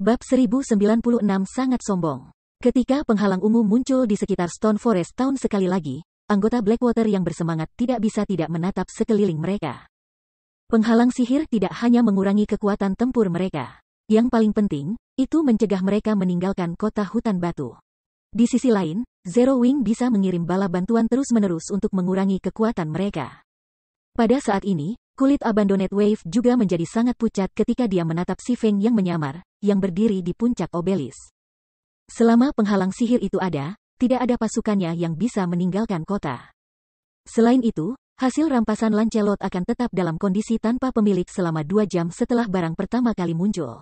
Bab 1096 sangat sombong. Ketika penghalang ungu muncul di sekitar Stone Forest Town sekali lagi, anggota Blackwater yang bersemangat tidak bisa tidak menatap sekeliling mereka. Penghalang sihir tidak hanya mengurangi kekuatan tempur mereka. Yang paling penting, itu mencegah mereka meninggalkan kota hutan batu. Di sisi lain, Zero Wing bisa mengirim bala bantuan terus-menerus untuk mengurangi kekuatan mereka. Pada saat ini, kulit Abandoned Wave juga menjadi sangat pucat ketika dia menatap si Feng yang menyamar, yang berdiri di puncak obelis. Selama penghalang sihir itu ada, tidak ada pasukannya yang bisa meninggalkan kota. Selain itu, hasil rampasan Lancelot akan tetap dalam kondisi tanpa pemilik selama 2 jam setelah barang pertama kali muncul.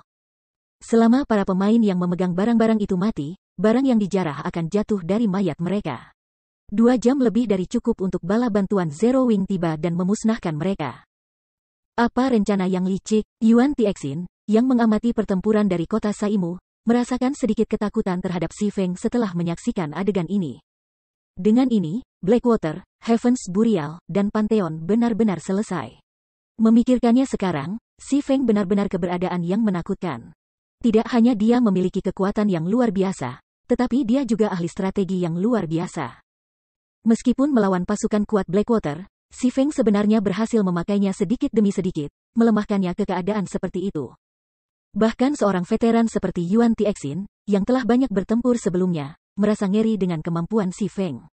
Selama para pemain yang memegang barang-barang itu mati, barang yang dijarah akan jatuh dari mayat mereka. 2 jam lebih dari cukup untuk bala bantuan Zero Wing tiba dan memusnahkan mereka. Apa rencana yang licik? Yuan Tixin, yang mengamati pertempuran dari kota Saimu, merasakan sedikit ketakutan terhadap si Feng setelah menyaksikan adegan ini. Dengan ini, Blackwater, Heavens Burial, dan Pantheon benar-benar selesai. Memikirkannya sekarang, si Feng benar-benar keberadaan yang menakutkan. Tidak hanya dia memiliki kekuatan yang luar biasa, tetapi dia juga ahli strategi yang luar biasa. Meskipun melawan pasukan kuat Blackwater, si Feng sebenarnya berhasil memakainya sedikit demi sedikit, melemahkannya ke keadaan seperti itu. Bahkan seorang veteran seperti Yuan Tixin, yang telah banyak bertempur sebelumnya, merasa ngeri dengan kemampuan si Feng.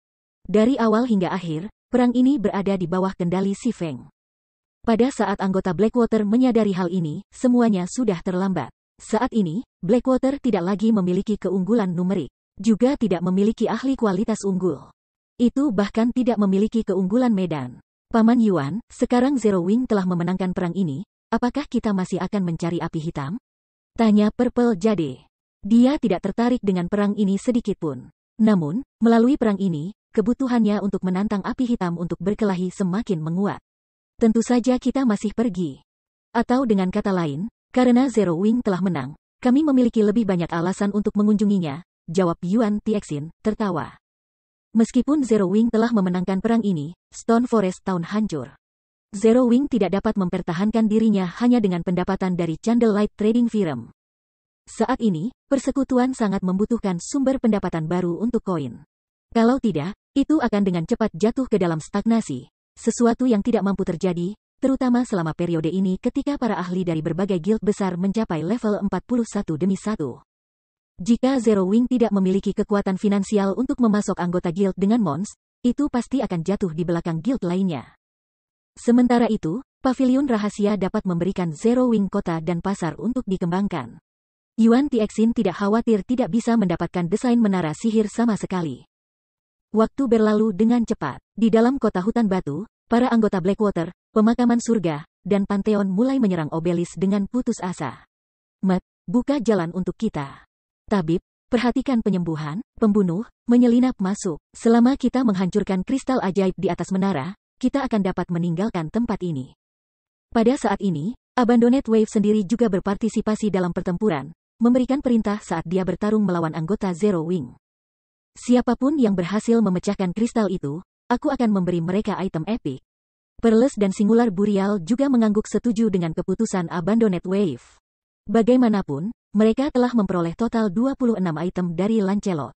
Dari awal hingga akhir, perang ini berada di bawah kendali si Feng. Pada saat anggota Blackwater menyadari hal ini, semuanya sudah terlambat. Saat ini, Blackwater tidak lagi memiliki keunggulan numerik, juga tidak memiliki ahli kualitas unggul. Itu bahkan tidak memiliki keunggulan medan. Paman Yuan, sekarang Zero Wing telah memenangkan perang ini, apakah kita masih akan mencari api hitam? Tanya Purple Jade. Dia tidak tertarik dengan perang ini sedikitpun. Namun, melalui perang ini, kebutuhannya untuk menantang api hitam untuk berkelahi semakin menguat. Tentu saja kita masih pergi. Atau dengan kata lain, karena Zero Wing telah menang, kami memiliki lebih banyak alasan untuk mengunjunginya, jawab Yuan Tixin, tertawa. Meskipun Zero Wing telah memenangkan perang ini, Stone Forest Town hancur. Zero Wing tidak dapat mempertahankan dirinya hanya dengan pendapatan dari Candlelight Trading Firm. Saat ini, persekutuan sangat membutuhkan sumber pendapatan baru untuk koin. Kalau tidak, itu akan dengan cepat jatuh ke dalam stagnasi, sesuatu yang tidak mampu terjadi, terutama selama periode ini ketika para ahli dari berbagai guild besar mencapai level 41 demi 1. Jika Zero Wing tidak memiliki kekuatan finansial untuk memasok anggota guild dengan mons, itu pasti akan jatuh di belakang guild lainnya. Sementara itu, pavilion rahasia dapat memberikan Zero Wing kota dan pasar untuk dikembangkan. Yuan Tixin tidak khawatir tidak bisa mendapatkan desain menara sihir sama sekali. Waktu berlalu dengan cepat. Di dalam kota hutan batu, para anggota Blackwater, pemakaman surga, dan Pantheon mulai menyerang obelis dengan putus asa. Buka jalan untuk kita. Tabib, perhatikan penyembuhan, pembunuh, menyelinap masuk. Selama kita menghancurkan kristal ajaib di atas menara, kita akan dapat meninggalkan tempat ini. Pada saat ini, Abandoned Wave sendiri juga berpartisipasi dalam pertempuran, memberikan perintah saat dia bertarung melawan anggota Zero Wing. Siapapun yang berhasil memecahkan kristal itu, aku akan memberi mereka item epic. Perles dan Singular Burial juga mengangguk setuju dengan keputusan Abandoned Wave. Bagaimanapun, mereka telah memperoleh total 26 item dari Lancelot.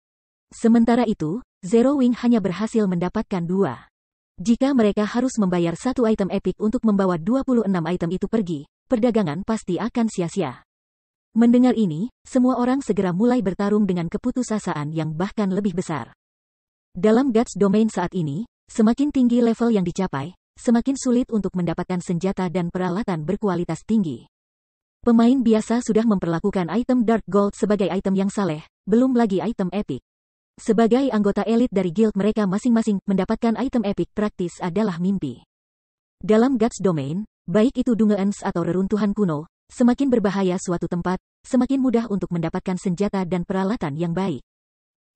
Sementara itu, Zero Wing hanya berhasil mendapatkan 2. Jika mereka harus membayar 1 item epic untuk membawa 26 item itu pergi, perdagangan pasti akan sia-sia. Mendengar ini, semua orang segera mulai bertarung dengan keputusasaan yang bahkan lebih besar. Dalam Gods Domain saat ini, semakin tinggi level yang dicapai, semakin sulit untuk mendapatkan senjata dan peralatan berkualitas tinggi. Pemain biasa sudah memperlakukan item Dark Gold sebagai item yang saleh, belum lagi item epic. Sebagai anggota elit dari guild mereka masing-masing, mendapatkan item epic praktis adalah mimpi. Dalam Gods Domain, baik itu Dungeons atau reruntuhan kuno, semakin berbahaya suatu tempat, semakin mudah untuk mendapatkan senjata dan peralatan yang baik.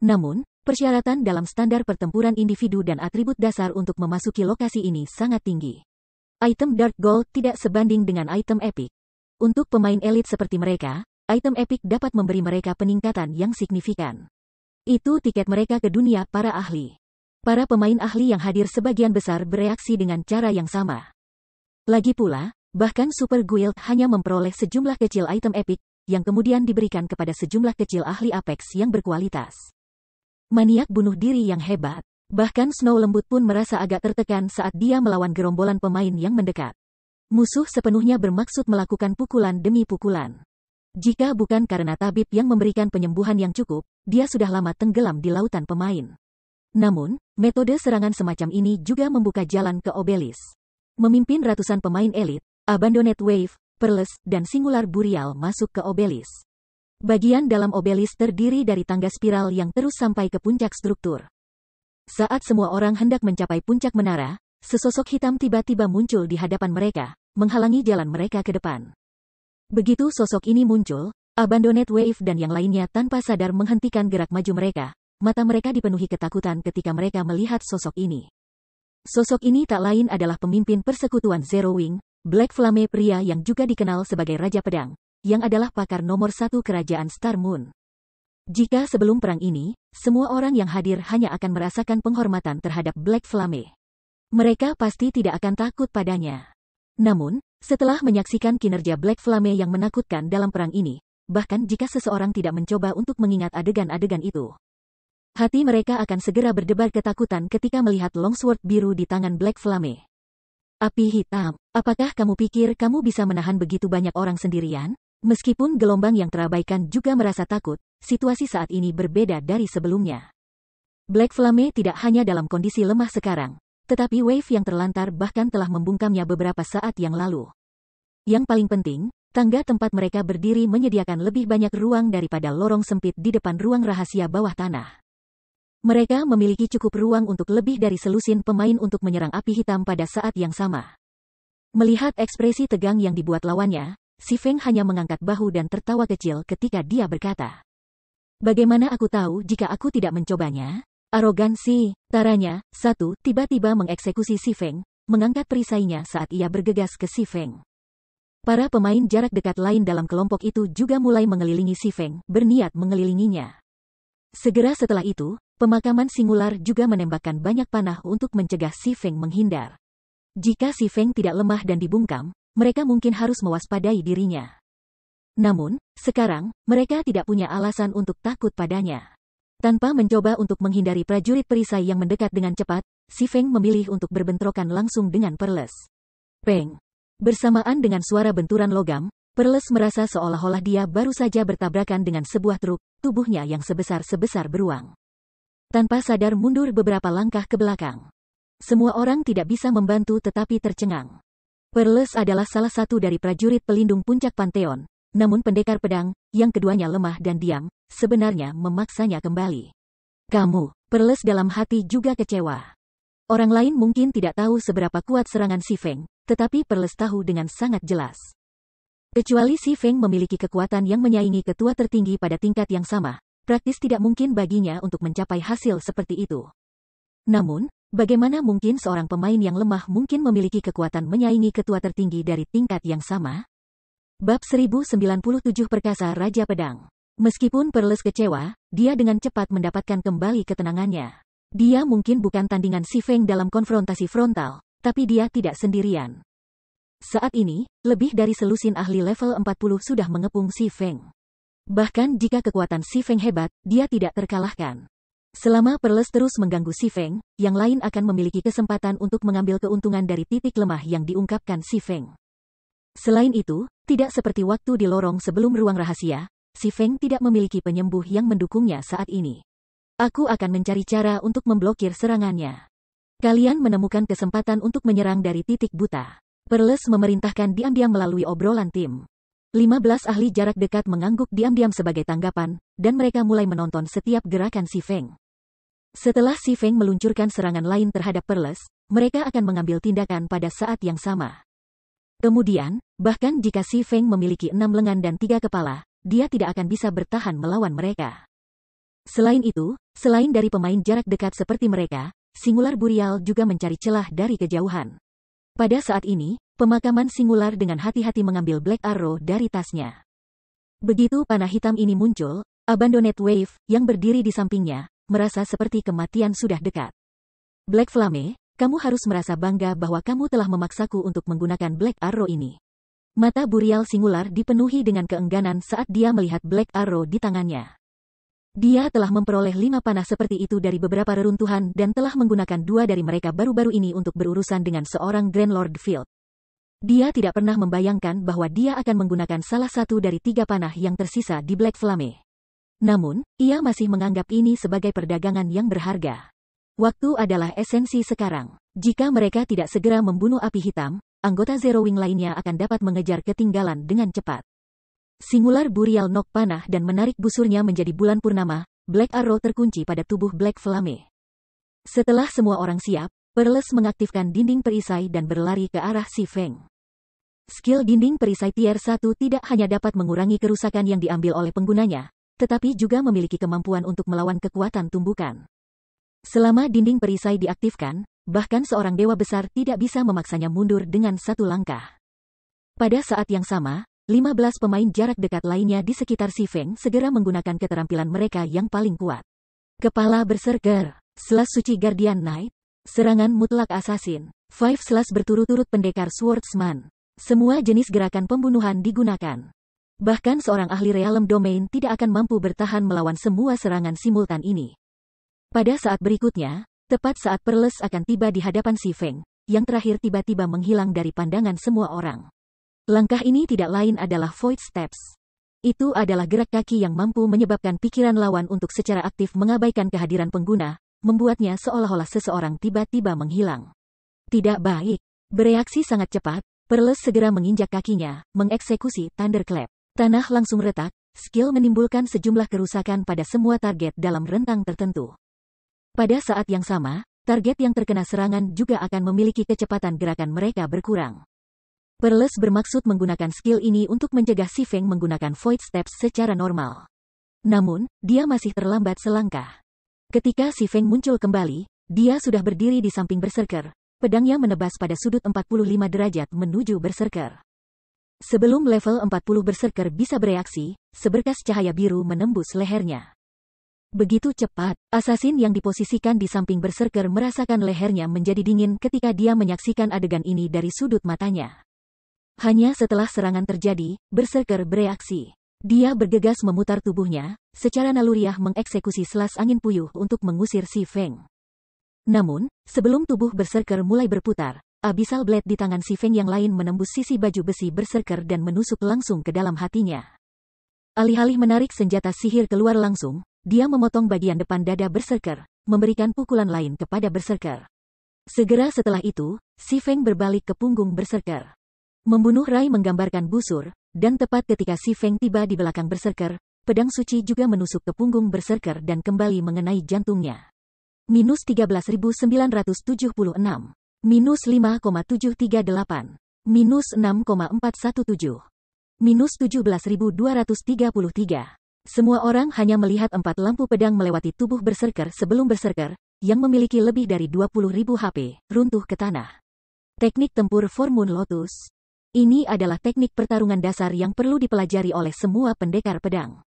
Namun, persyaratan dalam standar pertempuran individu dan atribut dasar untuk memasuki lokasi ini sangat tinggi. Item Dark Gold tidak sebanding dengan item epic. Untuk pemain elit seperti mereka, item epic dapat memberi mereka peningkatan yang signifikan. Itu tiket mereka ke dunia para ahli. Para pemain ahli yang hadir sebagian besar bereaksi dengan cara yang sama. Lagi pula, bahkan Super Guild hanya memperoleh sejumlah kecil item epic, yang kemudian diberikan kepada sejumlah kecil ahli Apex yang berkualitas. Maniak bunuh diri yang hebat. Bahkan Snow Lembut pun merasa agak tertekan saat dia melawan gerombolan pemain yang mendekat. Musuh sepenuhnya bermaksud melakukan pukulan demi pukulan. Jika bukan karena tabib yang memberikan penyembuhan yang cukup, dia sudah lama tenggelam di lautan pemain. Namun, metode serangan semacam ini juga membuka jalan ke Obelis. Memimpin ratusan pemain elit, Abandoned Wave, Pearls, dan Singular Burial masuk ke Obelis. Bagian dalam Obelis terdiri dari tangga spiral yang terus sampai ke puncak struktur. Saat semua orang hendak mencapai puncak menara, sesosok hitam tiba-tiba muncul di hadapan mereka, menghalangi jalan mereka ke depan. Begitu sosok ini muncul, Abandoned Wave dan yang lainnya tanpa sadar menghentikan gerak maju mereka. Mata mereka dipenuhi ketakutan ketika mereka melihat sosok ini. Sosok ini tak lain adalah pemimpin persekutuan Zero Wing, Black Flame, pria yang juga dikenal sebagai Raja Pedang, yang adalah pakar nomor 1 kerajaan Star Moon. Jika sebelum perang ini, semua orang yang hadir hanya akan merasakan penghormatan terhadap Black Flame. Mereka pasti tidak akan takut padanya. Namun, setelah menyaksikan kinerja Black Flame yang menakutkan dalam perang ini, bahkan jika seseorang tidak mencoba untuk mengingat adegan-adegan itu, hati mereka akan segera berdebar ketakutan ketika melihat longsword biru di tangan Black Flame. Api hitam, apakah kamu pikir kamu bisa menahan begitu banyak orang sendirian? Meskipun gelombang yang terabaikan juga merasa takut, situasi saat ini berbeda dari sebelumnya. Black Flame tidak hanya dalam kondisi lemah sekarang, tetapi wave yang terlantar bahkan telah membungkamnya beberapa saat yang lalu. Yang paling penting, tangga tempat mereka berdiri menyediakan lebih banyak ruang daripada lorong sempit di depan ruang rahasia bawah tanah. Mereka memiliki cukup ruang untuk lebih dari selusin pemain untuk menyerang api hitam pada saat yang sama. Melihat ekspresi tegang yang dibuat lawannya, Si Feng hanya mengangkat bahu dan tertawa kecil ketika dia berkata, "Bagaimana aku tahu jika aku tidak mencobanya?" Arogansi, taranya, tiba-tiba mengeksekusi Si Feng, mengangkat perisainya saat ia bergegas ke Si Feng. Para pemain jarak dekat lain dalam kelompok itu juga mulai mengelilingi Si Feng, berniat mengelilinginya. Segera setelah itu, pemakaman singular juga menembakkan banyak panah untuk mencegah Si Feng menghindar. Jika Si Feng tidak lemah dan dibungkam, mereka mungkin harus mewaspadai dirinya. Namun, sekarang, mereka tidak punya alasan untuk takut padanya. Tanpa mencoba untuk menghindari prajurit perisai yang mendekat dengan cepat, Si Feng memilih untuk berbentrokan langsung dengan Pearls. Peng! Bersamaan dengan suara benturan logam, Pearls merasa seolah-olah dia baru saja bertabrakan dengan sebuah truk, tubuhnya yang sebesar-sebesar beruang. Tanpa sadar mundur beberapa langkah ke belakang. Semua orang tidak bisa membantu tetapi tercengang. Pearls adalah salah satu dari prajurit pelindung puncak Pantheon, namun pendekar pedang, yang keduanya lemah dan diam, sebenarnya memaksanya kembali. Kamu, Pearls dalam hati juga kecewa. Orang lain mungkin tidak tahu seberapa kuat serangan Si Feng, tetapi Pearls tahu dengan sangat jelas. Kecuali Si Feng memiliki kekuatan yang menyaingi ketua tertinggi pada tingkat yang sama, praktis tidak mungkin baginya untuk mencapai hasil seperti itu. Namun, bagaimana mungkin seorang pemain yang lemah mungkin memiliki kekuatan menyaingi ketua tertinggi dari tingkat yang sama? Bab 1097 Perkasa Raja Pedang. Meskipun Pearls kecewa, dia dengan cepat mendapatkan kembali ketenangannya. Dia mungkin bukan tandingan Si Feng dalam konfrontasi frontal, tapi dia tidak sendirian. Saat ini, lebih dari selusin ahli level 40 sudah mengepung Si Feng. Bahkan jika kekuatan Si Feng hebat, dia tidak terkalahkan. Selama Pearls terus mengganggu Si Feng, yang lain akan memiliki kesempatan untuk mengambil keuntungan dari titik lemah yang diungkapkan Si Feng. Selain itu, tidak seperti waktu di lorong sebelum ruang rahasia, Si Feng tidak memiliki penyembuh yang mendukungnya saat ini. Aku akan mencari cara untuk memblokir serangannya. Kalian menemukan kesempatan untuk menyerang dari titik buta. Pearls memerintahkan diam-diam melalui obrolan tim. 15 ahli jarak dekat mengangguk diam-diam sebagai tanggapan, dan mereka mulai menonton setiap gerakan Si Feng. Setelah Si Feng meluncurkan serangan lain terhadap Pearls, mereka akan mengambil tindakan pada saat yang sama. Kemudian, bahkan jika Si Feng memiliki 6 lengan dan 3 kepala, dia tidak akan bisa bertahan melawan mereka. Selain itu, selain dari pemain jarak dekat seperti mereka, Singular Burial juga mencari celah dari kejauhan. Pada saat ini, pemakaman Singular dengan hati-hati mengambil Black Arrow dari tasnya. Begitu panah hitam ini muncul, Abandoned Wave, yang berdiri di sampingnya, merasa seperti kematian sudah dekat. Black Flame, kamu harus merasa bangga bahwa kamu telah memaksaku untuk menggunakan Black Arrow ini. Mata Burial Singular dipenuhi dengan keengganan saat dia melihat Black Arrow di tangannya. Dia telah memperoleh 5 panah seperti itu dari beberapa reruntuhan dan telah menggunakan 2 dari mereka baru-baru ini untuk berurusan dengan seorang Grand Lord Field. Dia tidak pernah membayangkan bahwa dia akan menggunakan salah satu dari 3 panah yang tersisa di Black Flame. Namun, ia masih menganggap ini sebagai perdagangan yang berharga. Waktu adalah esensi sekarang. Jika mereka tidak segera membunuh api hitam, anggota Zero Wing lainnya akan dapat mengejar ketinggalan dengan cepat. Singular Burial Knock panah dan menarik busurnya menjadi bulan purnama, Black Arrow terkunci pada tubuh Black Flame. Setelah semua orang siap, Pearls mengaktifkan dinding perisai dan berlari ke arah Si Feng. Skill dinding perisai tier 1 tidak hanya dapat mengurangi kerusakan yang diambil oleh penggunanya, tetapi juga memiliki kemampuan untuk melawan kekuatan tumbukan. Selama dinding perisai diaktifkan, bahkan seorang dewa besar tidak bisa memaksanya mundur dengan 1 langkah. Pada saat yang sama, 15 pemain jarak dekat lainnya di sekitar Si Feng segera menggunakan keterampilan mereka yang paling kuat. Kepala Berserker, Slash Suci Guardian Knight, Serangan Mutlak Assassin, 5 Slash berturut-turut Pendekar Swordsman. Semua jenis gerakan pembunuhan digunakan. Bahkan seorang ahli Realm Domain tidak akan mampu bertahan melawan semua serangan simultan ini. Pada saat berikutnya, tepat saat Pearls akan tiba di hadapan Si Feng, yang terakhir tiba-tiba menghilang dari pandangan semua orang. Langkah ini tidak lain adalah Void Steps. Itu adalah gerak kaki yang mampu menyebabkan pikiran lawan untuk secara aktif mengabaikan kehadiran pengguna, membuatnya seolah-olah seseorang tiba-tiba menghilang. Tidak baik. Bereaksi sangat cepat, Pearls segera menginjak kakinya, mengeksekusi Thunderclap. Tanah langsung retak, skill menimbulkan sejumlah kerusakan pada semua target dalam rentang tertentu. Pada saat yang sama, target yang terkena serangan juga akan memiliki kecepatan gerakan mereka berkurang. Pearls bermaksud menggunakan skill ini untuk mencegah Si Feng menggunakan Void Steps secara normal. Namun, dia masih terlambat selangkah. Ketika Si Feng muncul kembali, dia sudah berdiri di samping Berserker, pedangnya menebas pada sudut 45 derajat menuju Berserker. Sebelum level 40 Berserker bisa bereaksi, seberkas cahaya biru menembus lehernya. Begitu cepat, asasin yang diposisikan di samping Berserker merasakan lehernya menjadi dingin ketika dia menyaksikan adegan ini dari sudut matanya. Hanya setelah serangan terjadi, Berserker bereaksi. Dia bergegas memutar tubuhnya, secara naluriah mengeksekusi selas angin puyuh untuk mengusir Si Feng. Namun, sebelum tubuh Berserker mulai berputar, Abyssal Blade di tangan Si Feng yang lain menembus sisi baju besi Berserker dan menusuk langsung ke dalam hatinya. Alih-alih menarik senjata sihir keluar langsung, dia memotong bagian depan dada Berserker, memberikan pukulan lain kepada Berserker. Segera setelah itu, Si Feng berbalik ke punggung Berserker. Membunuh Rai menggambarkan busur, dan tepat ketika Si Feng tiba di belakang Berserker, pedang suci juga menusuk ke punggung Berserker dan kembali mengenai jantungnya. Minus 13.976. Minus 5,738. Minus 6,417. Minus 17.233. Semua orang hanya melihat 4 lampu pedang melewati tubuh Berserker sebelum Berserker, yang memiliki lebih dari 20.000 HP, runtuh ke tanah. Teknik tempur For Moon Lotus. Ini adalah teknik pertarungan dasar yang perlu dipelajari oleh semua pendekar pedang.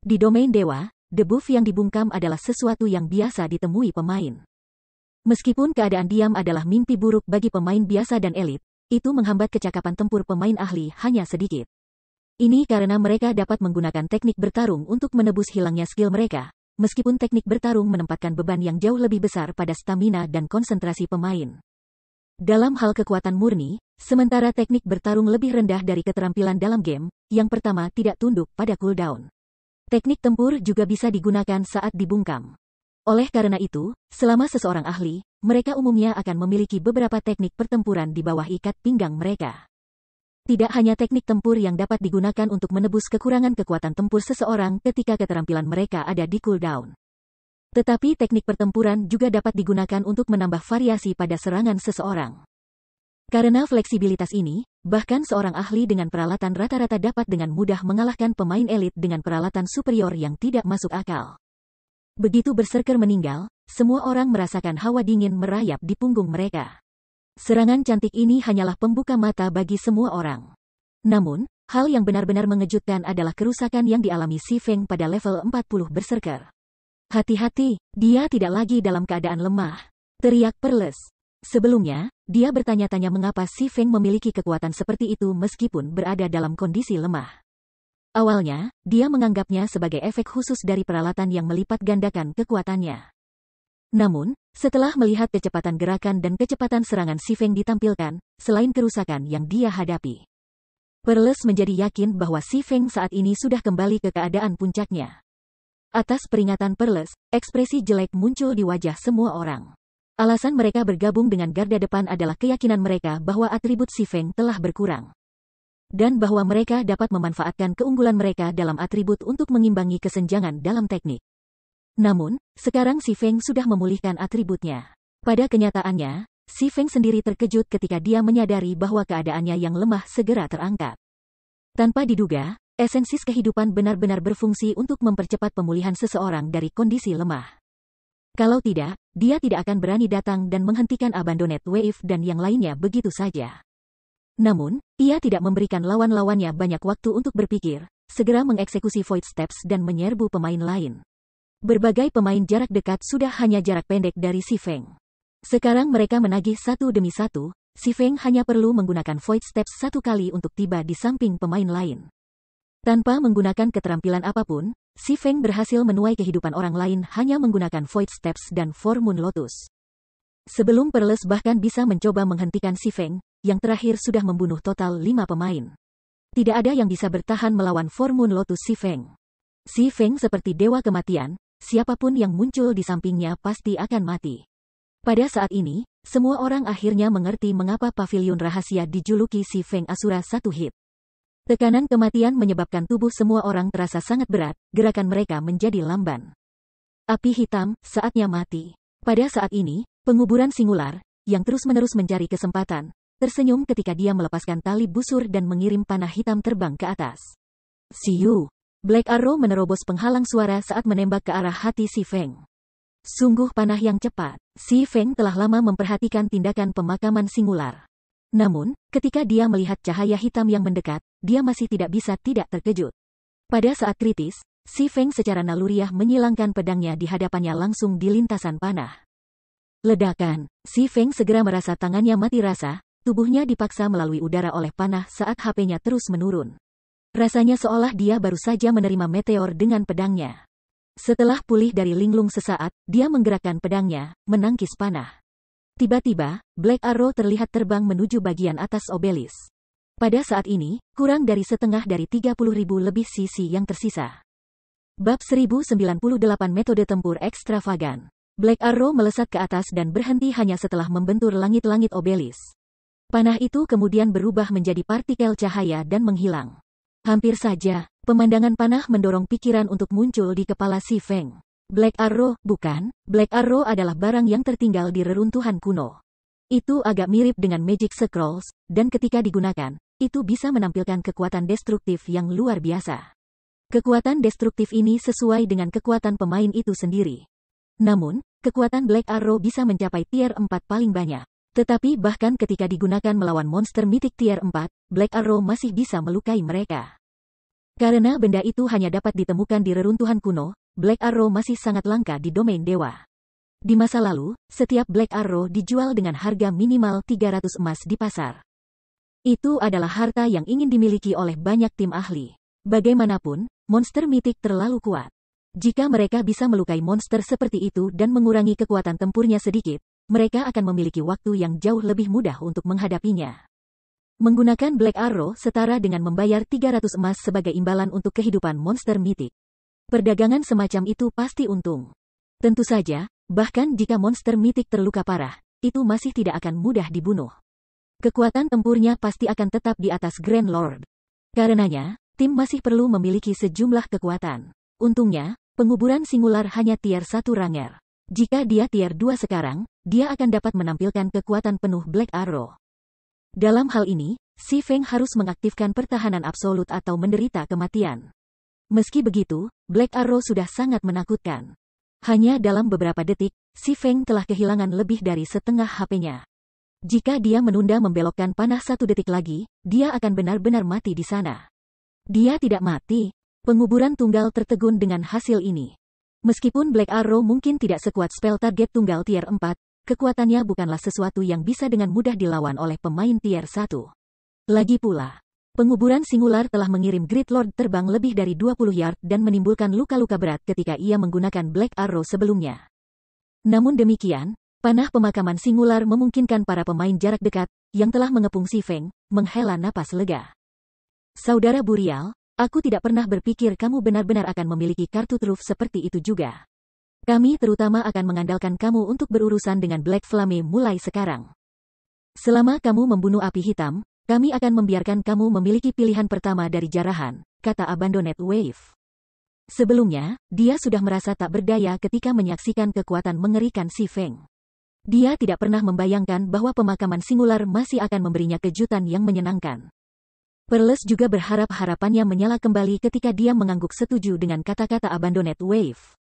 Di domain dewa, debuff yang dibungkam adalah sesuatu yang biasa ditemui pemain. Meskipun keadaan diam adalah mimpi buruk bagi pemain biasa dan elit, itu menghambat kecakapan tempur pemain ahli hanya sedikit. Ini karena mereka dapat menggunakan teknik bertarung untuk menebus hilangnya skill mereka, meskipun teknik bertarung menempatkan beban yang jauh lebih besar pada stamina dan konsentrasi pemain. Dalam hal kekuatan murni, sementara teknik bertarung lebih rendah dari keterampilan dalam game, yang pertama tidak tunduk pada cooldown. Teknik tempur juga bisa digunakan saat dibungkam. Oleh karena itu, selama seseorang ahli, mereka umumnya akan memiliki beberapa teknik pertempuran di bawah ikat pinggang mereka. Tidak hanya teknik tempur yang dapat digunakan untuk menebus kekurangan kekuatan tempur seseorang ketika keterampilan mereka ada di cooldown. Tetapi teknik pertempuran juga dapat digunakan untuk menambah variasi pada serangan seseorang. Karena fleksibilitas ini, bahkan seorang ahli dengan peralatan rata-rata dapat dengan mudah mengalahkan pemain elit dengan peralatan superior yang tidak masuk akal. Begitu Berserker meninggal, semua orang merasakan hawa dingin merayap di punggung mereka. Serangan cantik ini hanyalah pembuka mata bagi semua orang. Namun, hal yang benar-benar mengejutkan adalah kerusakan yang dialami Si Feng pada level 40 Berserker. Hati-hati, dia tidak lagi dalam keadaan lemah, teriak Pearls. Sebelumnya, dia bertanya-tanya mengapa Si Feng memiliki kekuatan seperti itu meskipun berada dalam kondisi lemah. Awalnya, dia menganggapnya sebagai efek khusus dari peralatan yang melipat gandakan kekuatannya. Namun, setelah melihat kecepatan gerakan dan kecepatan serangan Si Feng ditampilkan, selain kerusakan yang dia hadapi, Perles menjadi yakin bahwa Si Feng saat ini sudah kembali ke keadaan puncaknya. Atas peringatan Perles, ekspresi jelek muncul di wajah semua orang. Alasan mereka bergabung dengan garda depan adalah keyakinan mereka bahwa atribut Si Feng telah berkurang. Dan bahwa mereka dapat memanfaatkan keunggulan mereka dalam atribut untuk mengimbangi kesenjangan dalam teknik. Namun, sekarang Si Feng sudah memulihkan atributnya. Pada kenyataannya, Si Feng sendiri terkejut ketika dia menyadari bahwa keadaannya yang lemah segera terangkat. Tanpa diduga, esensi kehidupan benar-benar berfungsi untuk mempercepat pemulihan seseorang dari kondisi lemah. Kalau tidak, dia tidak akan berani datang dan menghentikan Abandoned Wave dan yang lainnya begitu saja. Namun, ia tidak memberikan lawan-lawannya banyak waktu untuk berpikir, segera mengeksekusi Void Steps dan menyerbu pemain lain. Berbagai pemain jarak dekat sudah hanya jarak pendek dari Si Feng. Sekarang mereka menagih satu demi satu, Si Feng hanya perlu menggunakan Void Steps satu kali untuk tiba di samping pemain lain. Tanpa menggunakan keterampilan apapun, Si Feng berhasil menuai kehidupan orang lain hanya menggunakan Void Steps dan Four Moon Lotus. Sebelum Perles bahkan bisa mencoba menghentikan Si Feng, yang terakhir sudah membunuh total 5 pemain. Tidak ada yang bisa bertahan melawan Four Moon Lotus Si Feng. Si Feng seperti dewa kematian, siapapun yang muncul di sampingnya pasti akan mati. Pada saat ini, semua orang akhirnya mengerti mengapa pavilion rahasia dijuluki Si Feng Asura satu hit. Tekanan kematian menyebabkan tubuh semua orang terasa sangat berat, gerakan mereka menjadi lamban. Api hitam, saatnya mati. Pada saat ini, penguburan singular, yang terus-menerus mencari kesempatan, tersenyum ketika dia melepaskan tali busur dan mengirim panah hitam terbang ke atas. Siu! Black Arrow menerobos penghalang suara saat menembak ke arah hati Si Feng. Sungguh panah yang cepat. Si Feng telah lama memperhatikan tindakan pemakaman singular. Namun, ketika dia melihat cahaya hitam yang mendekat, dia masih tidak bisa tidak terkejut. Pada saat kritis, Si Feng secara naluriah menyilangkan pedangnya di hadapannya langsung di lintasan panah. Ledakan. Si Feng segera merasa tangannya mati rasa. Tubuhnya dipaksa melalui udara oleh panah saat HP-nya terus menurun. Rasanya seolah dia baru saja menerima meteor dengan pedangnya. Setelah pulih dari linglung sesaat, dia menggerakkan pedangnya, menangkis panah. Tiba-tiba, Black Arrow terlihat terbang menuju bagian atas obelis. Pada saat ini, kurang dari setengah dari 30.000 lebih sisi yang tersisa. Bab 1098 Metode Tempur Ekstravagan. Black Arrow melesat ke atas dan berhenti hanya setelah membentur langit-langit obelis. Panah itu kemudian berubah menjadi partikel cahaya dan menghilang. Hampir saja, pemandangan panah mendorong pikiran untuk muncul di kepala Si Feng. Black Arrow, bukan? Black Arrow adalah barang yang tertinggal di reruntuhan kuno. Itu agak mirip dengan Magic Scrolls, dan ketika digunakan, itu bisa menampilkan kekuatan destruktif yang luar biasa. Kekuatan destruktif ini sesuai dengan kekuatan pemain itu sendiri. Namun, kekuatan Black Arrow bisa mencapai tier 4 paling banyak. Tetapi bahkan ketika digunakan melawan monster mitik tier 4, Black Arrow masih bisa melukai mereka. Karena benda itu hanya dapat ditemukan di reruntuhan kuno, Black Arrow masih sangat langka di domain dewa. Di masa lalu, setiap Black Arrow dijual dengan harga minimal 300 emas di pasar. Itu adalah harta yang ingin dimiliki oleh banyak tim ahli. Bagaimanapun, monster mitik terlalu kuat. Jika mereka bisa melukai monster seperti itu dan mengurangi kekuatan tempurnya sedikit, mereka akan memiliki waktu yang jauh lebih mudah untuk menghadapinya. Menggunakan Black Arrow setara dengan membayar 300 emas sebagai imbalan untuk kehidupan monster mitik. Perdagangan semacam itu pasti untung. Tentu saja, bahkan jika monster mitik terluka parah, itu masih tidak akan mudah dibunuh. Kekuatan tempurnya pasti akan tetap di atas Grand Lord. Karenanya, tim masih perlu memiliki sejumlah kekuatan. Untungnya, penguburan singular hanya tier 1 Ranger. Jika dia tier 2 sekarang, dia akan dapat menampilkan kekuatan penuh Black Arrow. Dalam hal ini, Si Feng harus mengaktifkan pertahanan absolut atau menderita kematian. Meski begitu, Black Arrow sudah sangat menakutkan. Hanya dalam beberapa detik, Si Feng telah kehilangan lebih dari setengah HP-nya. Jika dia menunda membelokkan panah 1 detik lagi, dia akan benar-benar mati di sana. Dia tidak mati. Penguburan tunggal tertegun dengan hasil ini. Meskipun Black Arrow mungkin tidak sekuat spell target tunggal tier 4, kekuatannya bukanlah sesuatu yang bisa dengan mudah dilawan oleh pemain tier 1. Lagi pula, penguburan singular telah mengirim Great Lord terbang lebih dari 20 yard dan menimbulkan luka-luka berat ketika ia menggunakan Black Arrow sebelumnya. Namun demikian, panah pemakaman singular memungkinkan para pemain jarak dekat, yang telah mengepung Si Feng, menghela napas lega. Saudara Burial, aku tidak pernah berpikir kamu benar-benar akan memiliki kartu truf seperti itu juga. Kami terutama akan mengandalkan kamu untuk berurusan dengan Black Flame mulai sekarang. Selama kamu membunuh api hitam, kami akan membiarkan kamu memiliki pilihan pertama dari jarahan, kata Abandoned Wave. Sebelumnya, dia sudah merasa tak berdaya ketika menyaksikan kekuatan mengerikan Si Feng. Dia tidak pernah membayangkan bahwa pemakaman singular masih akan memberinya kejutan yang menyenangkan. Perles juga berharap harapannya menyala kembali ketika dia mengangguk setuju dengan kata-kata Abandoned Wave.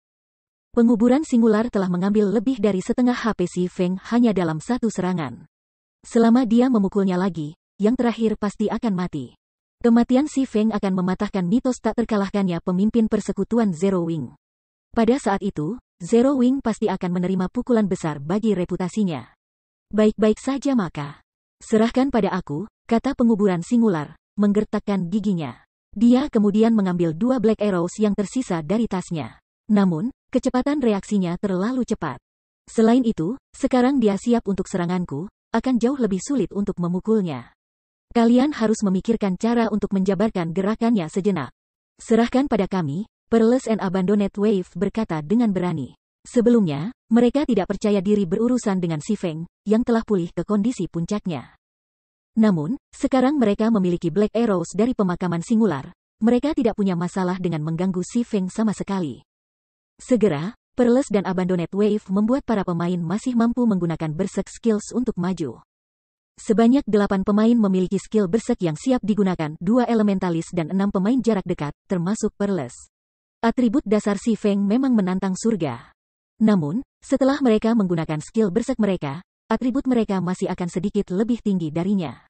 Penguburan singular telah mengambil lebih dari setengah HP Si Feng hanya dalam satu serangan. Selama dia memukulnya lagi, yang terakhir pasti akan mati. Kematian Si Feng akan mematahkan mitos tak terkalahkannya pemimpin persekutuan Zero Wing. Pada saat itu, Zero Wing pasti akan menerima pukulan besar bagi reputasinya. Baik-baik saja maka. Serahkan pada aku, kata penguburan singular, menggertakkan giginya. Dia kemudian mengambil 2 Black Arrows yang tersisa dari tasnya. Namun, kecepatan reaksinya terlalu cepat. Selain itu, sekarang dia siap untuk seranganku, akan jauh lebih sulit untuk memukulnya. Kalian harus memikirkan cara untuk menjabarkan gerakannya sejenak. Serahkan pada kami, Perles and Abandoned Wave berkata dengan berani. Sebelumnya, mereka tidak percaya diri berurusan dengan Si Feng, yang telah pulih ke kondisi puncaknya. Namun, sekarang mereka memiliki Black Arrows dari pemakaman singular. Mereka tidak punya masalah dengan mengganggu Si Feng sama sekali. Segera, Perles dan Abandoned Wave membuat para pemain masih mampu menggunakan Berserk Skills untuk maju. Sebanyak 8 pemain memiliki skill Berserk yang siap digunakan, 2 elementalis dan 6 pemain jarak dekat, termasuk Perles. Atribut dasar Si Feng memang menantang surga. Namun, setelah mereka menggunakan skill Berserk mereka, atribut mereka masih akan sedikit lebih tinggi darinya.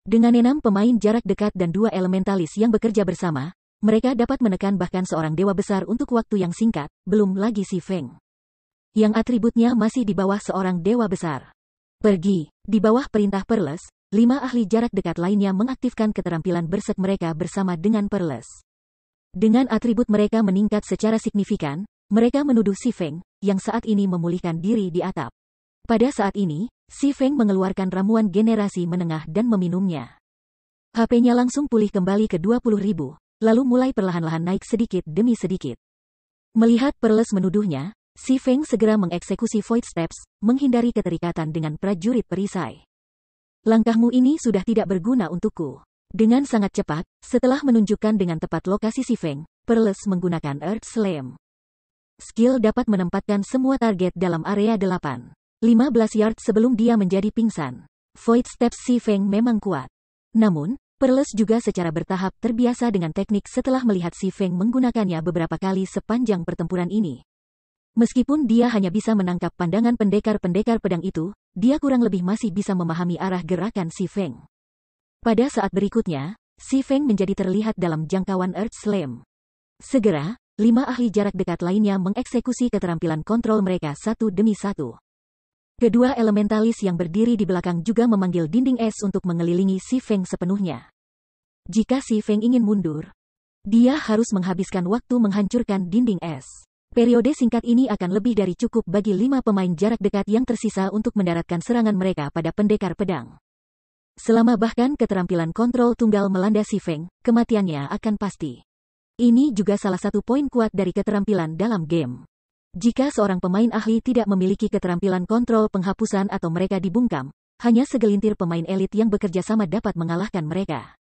Dengan 6 pemain jarak dekat dan 2 elementalis yang bekerja bersama, mereka dapat menekan bahkan seorang dewa besar untuk waktu yang singkat, belum lagi Si Feng, yang atributnya masih di bawah seorang dewa besar. Pergi. Di bawah perintah Perles, 5 ahli jarak dekat lainnya mengaktifkan keterampilan Berserk mereka bersama dengan Perles. Dengan atribut mereka meningkat secara signifikan, mereka menuduh Si Feng, yang saat ini memulihkan diri di atap. Pada saat ini, Si Feng mengeluarkan ramuan generasi menengah dan meminumnya. HP-nya langsung pulih kembali ke 20.000, lalu mulai perlahan-lahan naik sedikit demi sedikit. Melihat Perles menuduhnya, Si Feng segera mengeksekusi Void Steps, menghindari keterikatan dengan prajurit perisai. Langkahmu ini sudah tidak berguna untukku. Dengan sangat cepat, setelah menunjukkan dengan tepat lokasi Si Feng, Perles menggunakan Earth Slam. Skill dapat menempatkan semua target dalam area 15 yard sebelum dia menjadi pingsan. Void Steps Si Feng memang kuat. Namun, Perles juga secara bertahap terbiasa dengan teknik setelah melihat Si Feng menggunakannya beberapa kali sepanjang pertempuran ini. Meskipun dia hanya bisa menangkap pandangan pendekar-pendekar pedang itu, dia kurang lebih masih bisa memahami arah gerakan Si Feng. Pada saat berikutnya, Si Feng menjadi terlihat dalam jangkauan Earth Slam. Segera, 5 ahli jarak dekat lainnya mengeksekusi keterampilan kontrol mereka satu demi satu. Kedua elementalis yang berdiri di belakang juga memanggil dinding es untuk mengelilingi Si Feng sepenuhnya. Jika Si Feng ingin mundur, dia harus menghabiskan waktu menghancurkan dinding es. Periode singkat ini akan lebih dari cukup bagi 5 pemain jarak dekat yang tersisa untuk mendaratkan serangan mereka pada pendekar pedang. Selama bahkan keterampilan kontrol tunggal melanda Si Feng, kematiannya akan pasti. Ini juga salah satu poin kuat dari keterampilan dalam game. Jika seorang pemain ahli tidak memiliki keterampilan kontrol penghapusan atau mereka dibungkam, hanya segelintir pemain elit yang bekerja sama dapat mengalahkan mereka.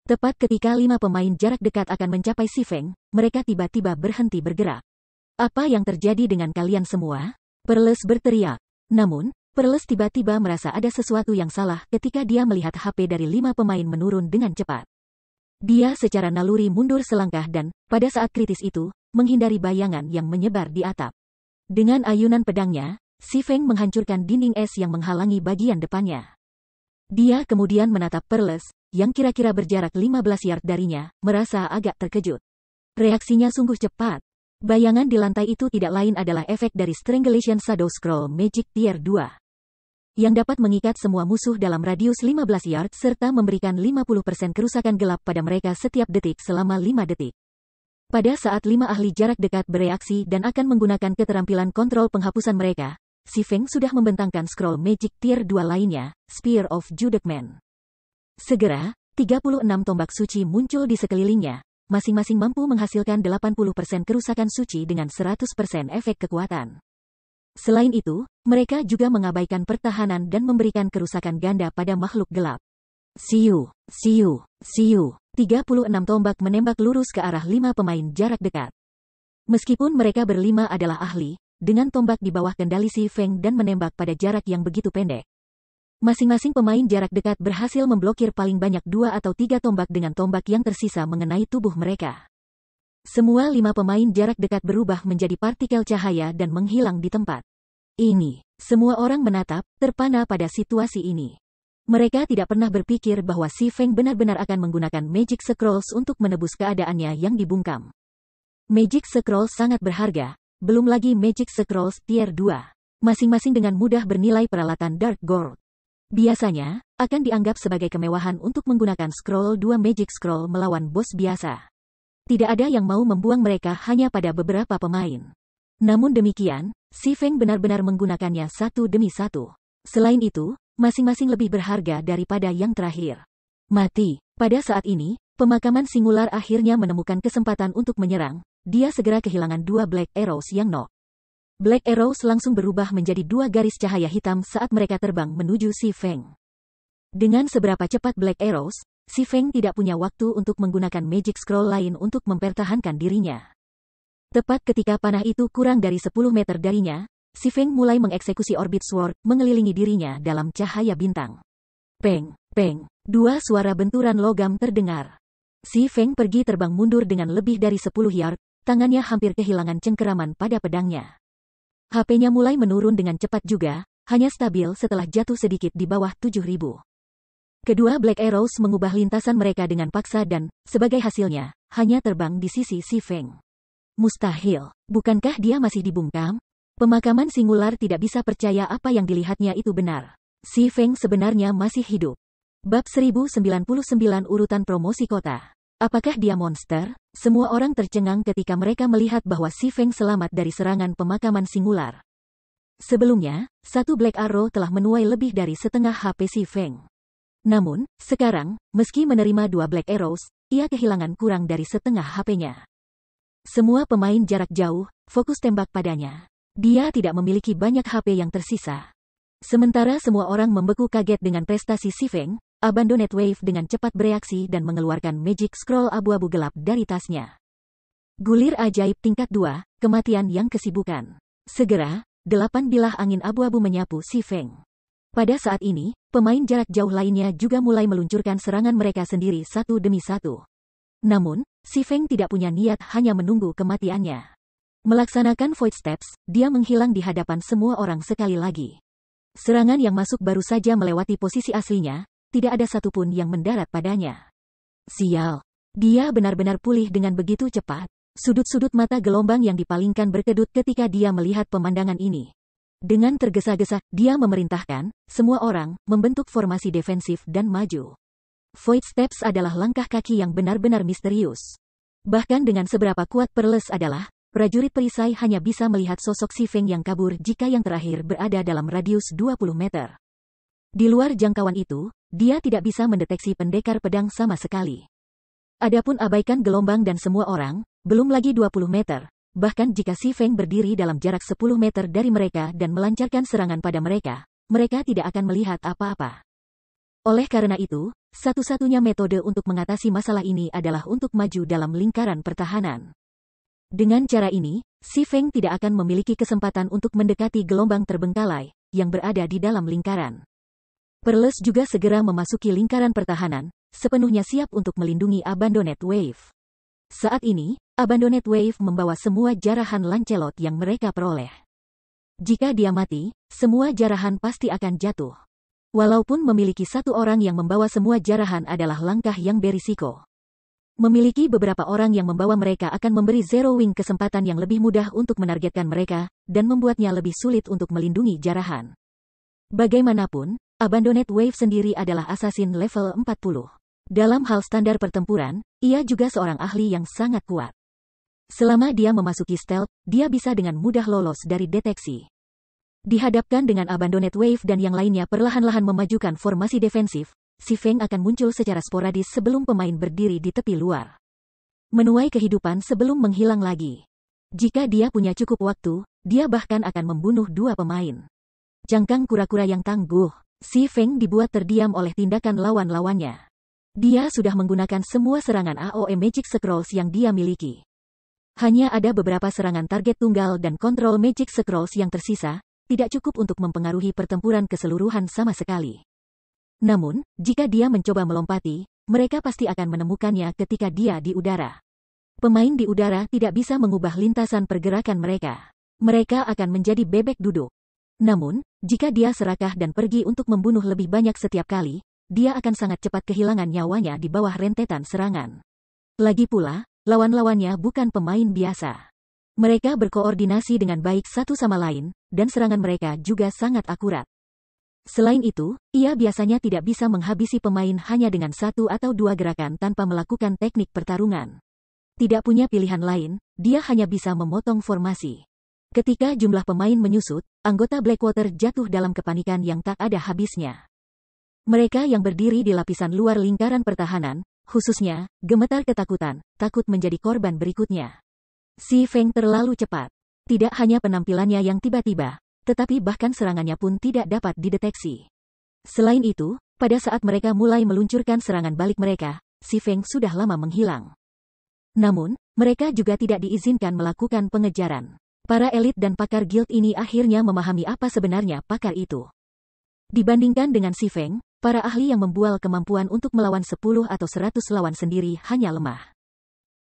Tepat ketika 5 pemain jarak dekat akan mencapai Si Feng, mereka tiba-tiba berhenti bergerak. Apa yang terjadi dengan kalian semua? Perles berteriak. Namun, Perles tiba-tiba merasa ada sesuatu yang salah ketika dia melihat HP dari 5 pemain menurun dengan cepat. Dia secara naluri mundur selangkah dan, pada saat kritis itu, menghindari bayangan yang menyebar di atap. Dengan ayunan pedangnya, Si Feng menghancurkan dinding es yang menghalangi bagian depannya. Dia kemudian menatap Perles, yang kira-kira berjarak 15 yard darinya, merasa agak terkejut. Reaksinya sungguh cepat. Bayangan di lantai itu tidak lain adalah efek dari Strangulation Shadow Scroll Magic Tier 2. Yang dapat mengikat semua musuh dalam radius 15 yard serta memberikan 50% kerusakan gelap pada mereka setiap detik selama 5 detik. Pada saat 5 ahli jarak dekat bereaksi dan akan menggunakan keterampilan kontrol penghapusan mereka, Si Feng sudah membentangkan scroll Magic Tier 2 lainnya, Spear of Judgment. Segera, 36 tombak suci muncul di sekelilingnya. Masing-masing mampu menghasilkan 80% kerusakan suci dengan 100% efek kekuatan. Selain itu, mereka juga mengabaikan pertahanan dan memberikan kerusakan ganda pada makhluk gelap. Siu, siu, siu. 36 tombak menembak lurus ke arah 5 pemain jarak dekat. Meskipun mereka berlima adalah ahli, dengan tombak di bawah kendali Si Feng dan menembak pada jarak yang begitu pendek. Masing-masing pemain jarak dekat berhasil memblokir paling banyak 2 atau 3 tombak dengan tombak yang tersisa mengenai tubuh mereka. Semua 5 pemain jarak dekat berubah menjadi partikel cahaya dan menghilang di tempat. Ini, semua orang menatap, terpana pada situasi ini. Mereka tidak pernah berpikir bahwa Si Feng benar-benar akan menggunakan Magic Scrolls untuk menebus keadaannya yang dibungkam. Magic Scrolls sangat berharga, belum lagi Magic Scrolls Tier 2. Masing-masing dengan mudah bernilai peralatan Dark Gold. Biasanya, akan dianggap sebagai kemewahan untuk menggunakan Scroll 2 Magic Scroll melawan bos biasa. Tidak ada yang mau membuang mereka hanya pada beberapa pemain. Namun demikian, Si Feng benar-benar menggunakannya satu demi satu. Selain itu, masing-masing lebih berharga daripada yang terakhir. Mati. Pada saat ini, pemakaman singular akhirnya menemukan kesempatan untuk menyerang. Dia segera kehilangan 2 Black Arrows yang knock. Black Arrows langsung berubah menjadi 2 garis cahaya hitam saat mereka terbang menuju Si Feng. Dengan seberapa cepat Black Arrows, Si Feng tidak punya waktu untuk menggunakan Magic Scroll lain untuk mempertahankan dirinya. Tepat ketika panah itu kurang dari 10 meter darinya, Si Feng mulai mengeksekusi Orbit Sword mengelilingi dirinya dalam cahaya bintang. Peng, peng, 2 suara benturan logam terdengar. Si Feng pergi terbang mundur dengan lebih dari 10 yard, tangannya hampir kehilangan cengkeraman pada pedangnya. HP-nya mulai menurun dengan cepat juga, hanya stabil setelah jatuh sedikit di bawah 7.000. Kedua Black Arrows mengubah lintasan mereka dengan paksa dan, sebagai hasilnya, hanya terbang di sisi Si Feng. Mustahil, bukankah dia masih dibungkam? Pemakaman singular tidak bisa percaya apa yang dilihatnya itu benar. Si Feng sebenarnya masih hidup. Bab 1099 urutan promosi kota. Apakah dia monster? Semua orang tercengang ketika mereka melihat bahwa Si Feng selamat dari serangan pemakaman singular. Sebelumnya, 1 Black Arrow telah menuai lebih dari setengah HP Si Feng. Namun, sekarang, meski menerima 2 Black Arrows, ia kehilangan kurang dari setengah HP-nya. Semua pemain jarak jauh, fokus tembak padanya. Dia tidak memiliki banyak HP yang tersisa. Sementara semua orang membeku kaget dengan prestasi Si Feng, Abandoned Wave dengan cepat bereaksi dan mengeluarkan Magic Scroll abu-abu gelap dari tasnya. Gulir ajaib tingkat 2, kematian yang kesibukan. Segera, 8 bilah angin abu-abu menyapu Si Feng. Pada saat ini, pemain jarak jauh lainnya juga mulai meluncurkan serangan mereka sendiri satu demi satu. Namun, Si Feng tidak punya niat hanya menunggu kematiannya. Melaksanakan Void Steps, dia menghilang di hadapan semua orang sekali lagi. Serangan yang masuk baru saja melewati posisi aslinya, tidak ada satupun yang mendarat padanya. Sial. Dia benar-benar pulih dengan begitu cepat. Sudut-sudut mata gelombang yang dipalingkan berkedut ketika dia melihat pemandangan ini. Dengan tergesa-gesa, dia memerintahkan, semua orang, membentuk formasi defensif dan maju. Void Steps adalah langkah kaki yang benar-benar misterius. Bahkan dengan seberapa kuat Perles adalah, prajurit perisai hanya bisa melihat sosok Si Feng yang kabur jika yang terakhir berada dalam radius 20 meter. Di luar jangkauan itu, dia tidak bisa mendeteksi pendekar pedang sama sekali. Adapun abaikan gelombang dan semua orang, belum lagi 20 meter, bahkan jika Si Feng berdiri dalam jarak 10 meter dari mereka dan melancarkan serangan pada mereka, mereka tidak akan melihat apa-apa. Oleh karena itu, satu-satunya metode untuk mengatasi masalah ini adalah untuk maju dalam lingkaran pertahanan. Dengan cara ini, Si Feng tidak akan memiliki kesempatan untuk mendekati gelombang terbengkalai, yang berada di dalam lingkaran. Perles juga segera memasuki lingkaran pertahanan, sepenuhnya siap untuk melindungi Abandoned Wave. Saat ini, Abandoned Wave membawa semua jarahan Lancelot yang mereka peroleh. Jika dia mati, semua jarahan pasti akan jatuh. Walaupun memiliki 1 orang yang membawa semua jarahan adalah langkah yang berisiko. Memiliki beberapa orang yang membawa mereka akan memberi Zero Wing kesempatan yang lebih mudah untuk menargetkan mereka, dan membuatnya lebih sulit untuk melindungi jarahan. Bagaimanapun, Abandoned Wave sendiri adalah assassin level 40. Dalam hal standar pertempuran, ia juga seorang ahli yang sangat kuat. Selama dia memasuki stealth, dia bisa dengan mudah lolos dari deteksi. Dihadapkan dengan Abandoned Wave dan yang lainnya perlahan-lahan memajukan formasi defensif, Si Feng akan muncul secara sporadis sebelum pemain berdiri di tepi luar. Menuai kehidupan sebelum menghilang lagi. Jika dia punya cukup waktu, dia bahkan akan membunuh dua pemain. Cangkang kura-kura yang tangguh, Si Feng dibuat terdiam oleh tindakan lawan-lawannya. Dia sudah menggunakan semua serangan AOE Magic Scrolls yang dia miliki. Hanya ada beberapa serangan target tunggal dan kontrol Magic Scrolls yang tersisa, tidak cukup untuk mempengaruhi pertempuran keseluruhan sama sekali. Namun, jika dia mencoba melompati, mereka pasti akan menemukannya ketika dia di udara. Pemain di udara tidak bisa mengubah lintasan pergerakan mereka. Mereka akan menjadi bebek duduk. Namun, jika dia serakah dan pergi untuk membunuh lebih banyak setiap kali, dia akan sangat cepat kehilangan nyawanya di bawah rentetan serangan. Lagi pula, lawan-lawannya bukan pemain biasa. Mereka berkoordinasi dengan baik satu sama lain, dan serangan mereka juga sangat akurat. Selain itu, ia biasanya tidak bisa menghabisi pemain hanya dengan satu atau dua gerakan tanpa melakukan teknik pertarungan. Tidak punya pilihan lain, dia hanya bisa memotong formasi. Ketika jumlah pemain menyusut, anggota Blackwater jatuh dalam kepanikan yang tak ada habisnya. Mereka yang berdiri di lapisan luar lingkaran pertahanan, khususnya, gemetar ketakutan, takut menjadi korban berikutnya. Si Feng terlalu cepat. Tidak hanya penampilannya yang tiba-tiba, tetapi bahkan serangannya pun tidak dapat dideteksi. Selain itu, pada saat mereka mulai meluncurkan serangan balik mereka, Si Feng sudah lama menghilang. Namun, mereka juga tidak diizinkan melakukan pengejaran. Para elit dan pakar guild ini akhirnya memahami apa sebenarnya pakar itu. Dibandingkan dengan Si Feng, para ahli yang membual kemampuan untuk melawan 10 atau 100 lawan sendiri hanya lemah.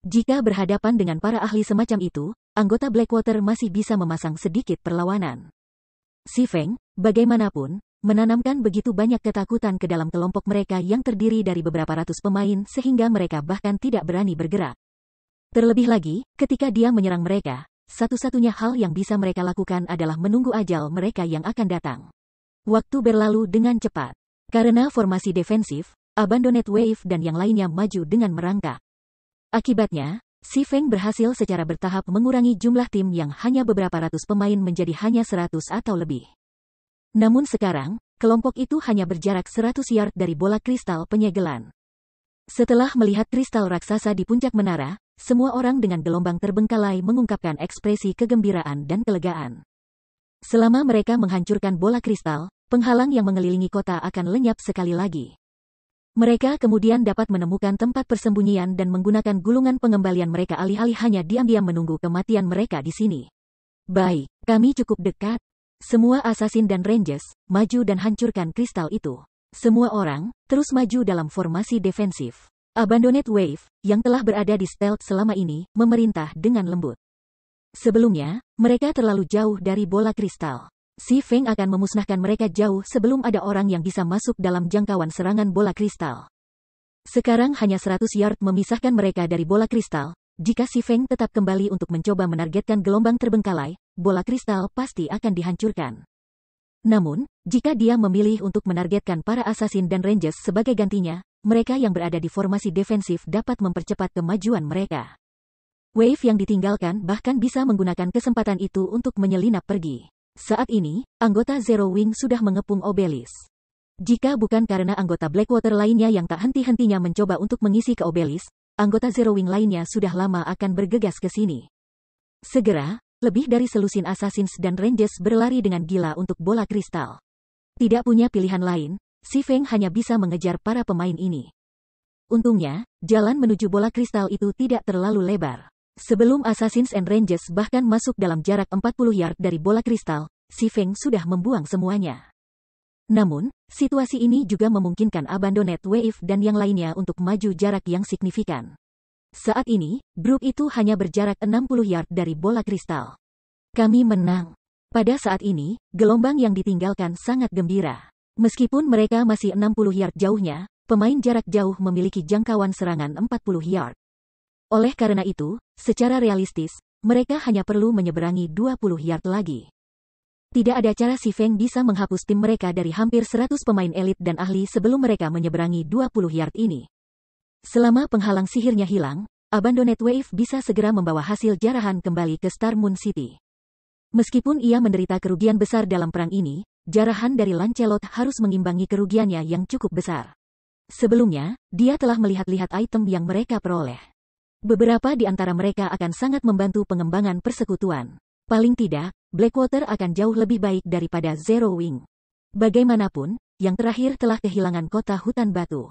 Jika berhadapan dengan para ahli semacam itu, anggota Blackwater masih bisa memasang sedikit perlawanan. Si Feng, bagaimanapun, menanamkan begitu banyak ketakutan ke dalam kelompok mereka yang terdiri dari beberapa ratus pemain sehingga mereka bahkan tidak berani bergerak. Terlebih lagi, ketika dia menyerang mereka, satu-satunya hal yang bisa mereka lakukan adalah menunggu ajal mereka yang akan datang. Waktu berlalu dengan cepat. Karena formasi defensif, Abandoned Wave dan yang lainnya maju dengan merangkak. Akibatnya, Si Feng berhasil secara bertahap mengurangi jumlah tim yang hanya beberapa ratus pemain menjadi hanya 100 atau lebih. Namun sekarang, kelompok itu hanya berjarak 100 yard dari bola kristal penyegelan. Setelah melihat kristal raksasa di puncak menara, semua orang dengan gelombang terbengkalai mengungkapkan ekspresi kegembiraan dan kelegaan. Selama mereka menghancurkan bola kristal, penghalang yang mengelilingi kota akan lenyap sekali lagi. Mereka kemudian dapat menemukan tempat persembunyian dan menggunakan gulungan pengembalian mereka alih-alih hanya diam-diam menunggu kematian mereka di sini. Baik, kami cukup dekat. Semua assassin dan ranges, maju dan hancurkan kristal itu. Semua orang, terus maju dalam formasi defensif. Abandoned Wave, yang telah berada di stealth selama ini, memerintah dengan lembut. Sebelumnya, mereka terlalu jauh dari bola kristal. Si Feng akan memusnahkan mereka jauh sebelum ada orang yang bisa masuk dalam jangkauan serangan bola kristal. Sekarang hanya 100 yard memisahkan mereka dari bola kristal. Jika Si Feng tetap kembali untuk mencoba menargetkan gelombang terbengkalai, bola kristal pasti akan dihancurkan. Namun, jika dia memilih untuk menargetkan para assassin dan ranges sebagai gantinya, mereka yang berada di formasi defensif dapat mempercepat kemajuan mereka. Wave yang ditinggalkan bahkan bisa menggunakan kesempatan itu untuk menyelinap pergi. Saat ini, anggota Zero Wing sudah mengepung Obelisk. Jika bukan karena anggota Blackwater lainnya yang tak henti-hentinya mencoba untuk mengisi ke Obelisk, anggota Zero Wing lainnya sudah lama akan bergegas ke sini. Segera, lebih dari selusin assassins dan ranges berlari dengan gila untuk bola kristal. Tidak punya pilihan lain, Si Feng hanya bisa mengejar para pemain ini. Untungnya, jalan menuju bola kristal itu tidak terlalu lebar. Sebelum Assassins and Ranges bahkan masuk dalam jarak 40 yard dari bola kristal, Si Feng sudah membuang semuanya. Namun, situasi ini juga memungkinkan Abandoned Wave dan yang lainnya untuk maju jarak yang signifikan. Saat ini, grup itu hanya berjarak 60 yard dari bola kristal. Kami menang. Pada saat ini, gelombang yang ditinggalkan sangat gembira. Meskipun mereka masih 60 yard jauhnya, pemain jarak jauh memiliki jangkauan serangan 40 yard. Oleh karena itu, secara realistis, mereka hanya perlu menyeberangi 20 yard lagi. Tidak ada cara Si Feng bisa menghapus tim mereka dari hampir 100 pemain elit dan ahli sebelum mereka menyeberangi 20 yard ini. Selama penghalang sihirnya hilang, Abandoned Wave bisa segera membawa hasil jarahan kembali ke Star Moon City. Meskipun ia menderita kerugian besar dalam perang ini, jarahan dari Lancelot harus mengimbangi kerugiannya yang cukup besar. Sebelumnya, dia telah melihat-lihat item yang mereka peroleh. Beberapa di antara mereka akan sangat membantu pengembangan persekutuan. Paling tidak, Blackwater akan jauh lebih baik daripada Zero Wing. Bagaimanapun, yang terakhir telah kehilangan kota hutan batu.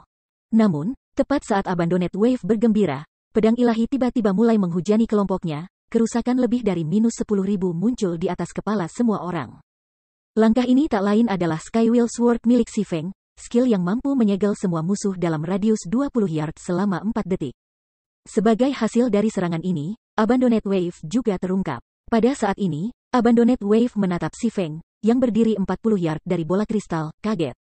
Namun, tepat saat Abandoned Wave bergembira, pedang ilahi tiba-tiba mulai menghujani kelompoknya, kerusakan lebih dari -10.000 muncul di atas kepala semua orang. Langkah ini tak lain adalah Skywheel Sword milik Si Feng, skill yang mampu menyegel semua musuh dalam radius 20 yard selama 4 detik. Sebagai hasil dari serangan ini, Abandoned Wave juga terungkap. Pada saat ini, Abandoned Wave menatap Si Feng, yang berdiri 40 yard dari bola kristal, kaget.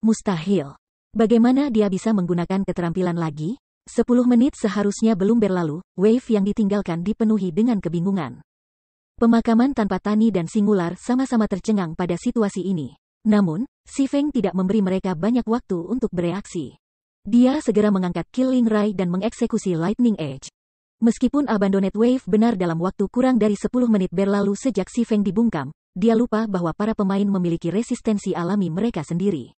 Mustahil. Bagaimana dia bisa menggunakan keterampilan lagi? 10 menit seharusnya belum berlalu, Wave yang ditinggalkan dipenuhi dengan kebingungan. Pemakaman tanpa Tani dan Singular sama-sama tercengang pada situasi ini. Namun, Si Feng tidak memberi mereka banyak waktu untuk bereaksi. Dia segera mengangkat Killing Ray dan mengeksekusi Lightning Edge. Meskipun Abandoned Wave benar dalam waktu kurang dari 10 menit berlalu sejak Si Feng dibungkam, dia lupa bahwa para pemain memiliki resistensi alami mereka sendiri.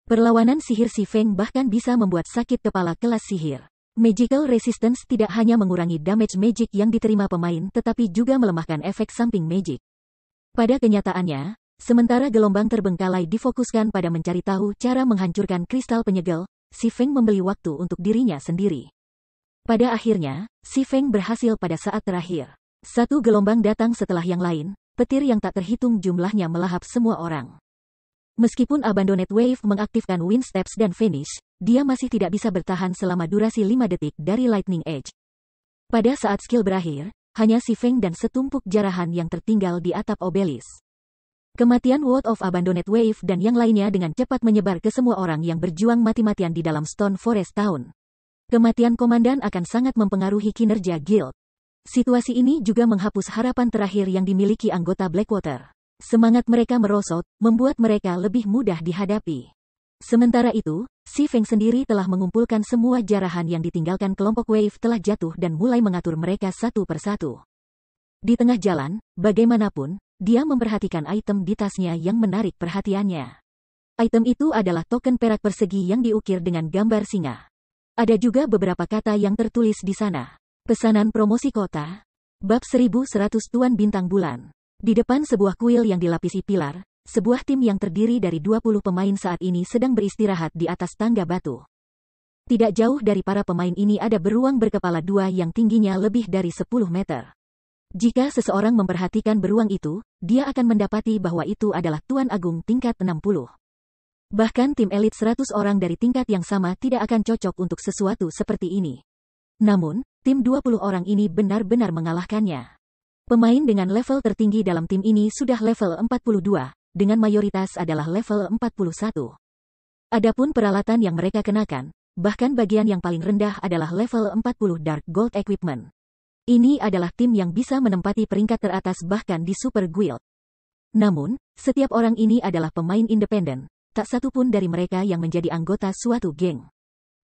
Perlawanan sihir Si Feng bahkan bisa membuat sakit kepala kelas sihir. Magical Resistance tidak hanya mengurangi damage magic yang diterima pemain tetapi juga melemahkan efek samping magic. Pada kenyataannya, sementara gelombang terbengkalai difokuskan pada mencari tahu cara menghancurkan kristal penyegel, Si Feng membeli waktu untuk dirinya sendiri. Pada akhirnya, Si Feng berhasil pada saat terakhir. Satu gelombang datang setelah yang lain, petir yang tak terhitung jumlahnya melahap semua orang. Meskipun Abandoned Wave mengaktifkan Wind Steps dan Vanish, dia masih tidak bisa bertahan selama durasi 5 detik dari Lightning Edge. Pada saat skill berakhir, hanya Si Feng dan setumpuk jarahan yang tertinggal di atap obelis. Kematian Word of Abandoned Wave dan yang lainnya dengan cepat menyebar ke semua orang yang berjuang mati-matian di dalam Stone Forest Town. Kematian komandan akan sangat mempengaruhi kinerja guild. Situasi ini juga menghapus harapan terakhir yang dimiliki anggota Blackwater. Semangat mereka merosot, membuat mereka lebih mudah dihadapi. Sementara itu, Si Feng sendiri telah mengumpulkan semua jarahan yang ditinggalkan kelompok Wave telah jatuh dan mulai mengatur mereka satu persatu. Di tengah jalan, bagaimanapun, dia memperhatikan item di tasnya yang menarik perhatiannya. Item itu adalah token perak persegi yang diukir dengan gambar singa. Ada juga beberapa kata yang tertulis di sana. Pesanan promosi kota. Bab 1100 Tuan Bintang Bulan. Di depan sebuah kuil yang dilapisi pilar, sebuah tim yang terdiri dari 20 pemain saat ini sedang beristirahat di atas tangga batu. Tidak jauh dari para pemain ini ada beruang berkepala dua yang tingginya lebih dari 10 meter. Jika seseorang memperhatikan beruang itu, dia akan mendapati bahwa itu adalah Tuan Agung tingkat 60. Bahkan tim elit 100 orang dari tingkat yang sama tidak akan cocok untuk sesuatu seperti ini. Namun, tim 20 orang ini benar-benar mengalahkannya. Pemain dengan level tertinggi dalam tim ini sudah level 42, dengan mayoritas adalah level 41. Adapun peralatan yang mereka kenakan, bahkan bagian yang paling rendah adalah level 40 Dark Gold Equipment. Ini adalah tim yang bisa menempati peringkat teratas bahkan di Super Guild. Namun, setiap orang ini adalah pemain independen. Tak satu pun dari mereka yang menjadi anggota suatu geng.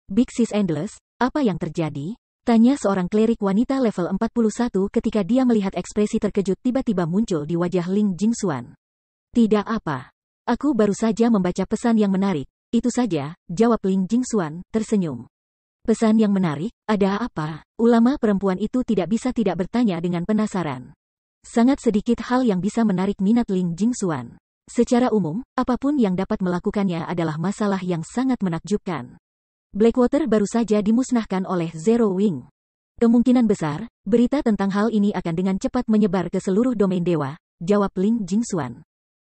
Big Sis Endless, apa yang terjadi? Tanya seorang klerik wanita level 41 ketika dia melihat ekspresi terkejut tiba-tiba muncul di wajah Ling Jingxuan. Tidak apa. Aku baru saja membaca pesan yang menarik, itu saja, jawab Ling Jingxuan, tersenyum. Pesan yang menarik, ada apa? Ulama perempuan itu tidak bisa tidak bertanya dengan penasaran. Sangat sedikit hal yang bisa menarik minat Ling Jingxuan. Secara umum, apapun yang dapat melakukannya adalah masalah yang sangat menakjubkan. Blackwater baru saja dimusnahkan oleh Zero Wing. Kemungkinan besar, berita tentang hal ini akan dengan cepat menyebar ke seluruh domain dewa, jawab Ling Jingxuan.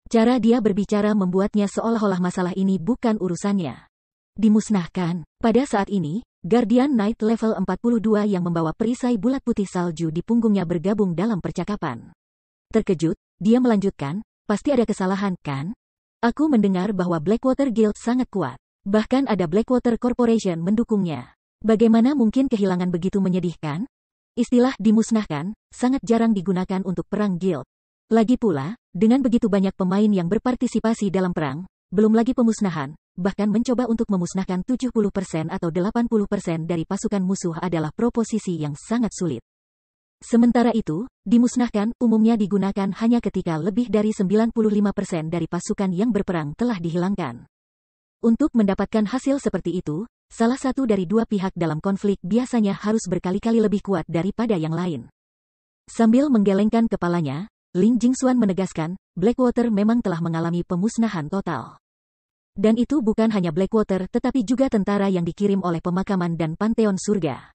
Cara dia berbicara membuatnya seolah-olah masalah ini bukan urusannya. Dimusnahkan. Pada saat ini, Guardian Knight level 42 yang membawa perisai bulat putih salju di punggungnya bergabung dalam percakapan. Terkejut, dia melanjutkan, pasti ada kesalahan, kan? Aku mendengar bahwa Blackwater Guild sangat kuat. Bahkan ada Blackwater Corporation mendukungnya. Bagaimana mungkin kehilangan begitu menyedihkan? Istilah dimusnahkan sangat jarang digunakan untuk perang guild. Lagi pula, dengan begitu banyak pemain yang berpartisipasi dalam perang, belum lagi pemusnahan, bahkan mencoba untuk memusnahkan 70% atau 80% dari pasukan musuh adalah proposisi yang sangat sulit. Sementara itu, dimusnahkan umumnya digunakan hanya ketika lebih dari 95% dari pasukan yang berperang telah dihilangkan. Untuk mendapatkan hasil seperti itu, salah satu dari dua pihak dalam konflik biasanya harus berkali-kali lebih kuat daripada yang lain. Sambil menggelengkan kepalanya, Ling Jingxuan menegaskan, Blackwater memang telah mengalami pemusnahan total. Dan itu bukan hanya Blackwater tetapi juga tentara yang dikirim oleh pemakaman dan Panteon Surga.